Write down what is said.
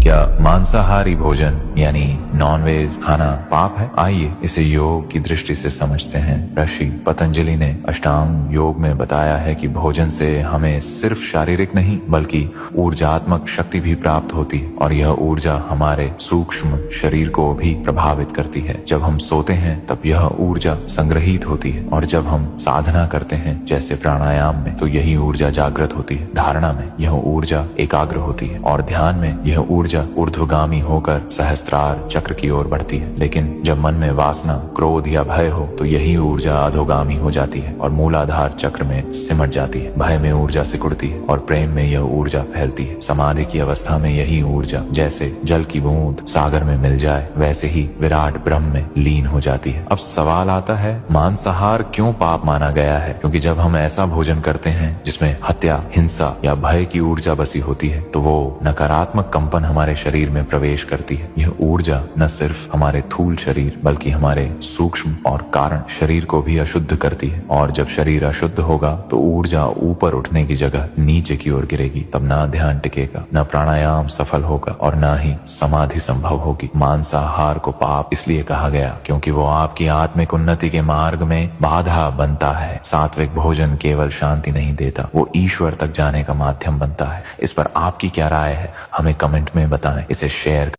क्या मांसाहारी भोजन यानी नॉनवेज खाना पाप है? आइए इसे योग की दृष्टि से समझते हैं। ऋषि पतंजलि ने अष्टांग योग में बताया है कि भोजन से हमें सिर्फ शारीरिक नहीं बल्कि ऊर्जात्मक शक्ति भी प्राप्त होती है और यह ऊर्जा हमारे सूक्ष्म शरीर को भी प्रभावित करती है। जब हम सोते हैं तब यह ऊर्जा संग्रहित होती है और जब हम साधना करते हैं जैसे प्राणायाम में तो यही ऊर्जा जागृत होती है। धारणा में यह ऊर्जा एकाग्र होती है और ध्यान में यह ऊर्जा ऊर्ध्वगामी होकर सहस्त्रार चक्र की ओर बढ़ती है। लेकिन जब मन में वासना, क्रोध या भय हो तो यही ऊर्जा अधोगामी हो जाती है और मूलाधार चक्र में सिमट जाती है। भय में ऊर्जा सिकुड़ती है और प्रेम में यह ऊर्जा फैलती है। समाधि की अवस्था में यही ऊर्जा जैसे जल की बूंद सागर में मिल जाए वैसे ही विराट ब्रह्म में लीन हो जाती है। अब सवाल आता है, मांसाहार क्यों पाप माना गया है? क्योंकि जब हम ऐसा भोजन करते हैं जिसमें हत्या, हिंसा या भय की ऊर्जा बसी होती है तो वो नकारात्मक कंपन हमारे शरीर में प्रवेश करती है। यह ऊर्जा न सिर्फ हमारे थूल शरीर बल्कि हमारे सूक्ष्म और कारण शरीर को भी अशुद्ध करती है और जब शरीर अशुद्ध होगा तो ऊर्जा ऊपर उठने की जगह नीचे की ओर गिरेगी। तब ना ध्यान टिकेगा, न प्राणायाम सफल होगा और न ही समाधि संभव होगी। मांसाहार को पाप इसलिए कहा गया क्योंकि वो आपकी आत्मिक उन्नति के मार्ग में बाधा बनता है। सात्विक भोजन केवल शांति नहीं देता, वो ईश्वर तक जाने का माध्यम बनता है। इस पर आपकी क्या राय है? हमें कमेंट में बताएं, इसे शेयर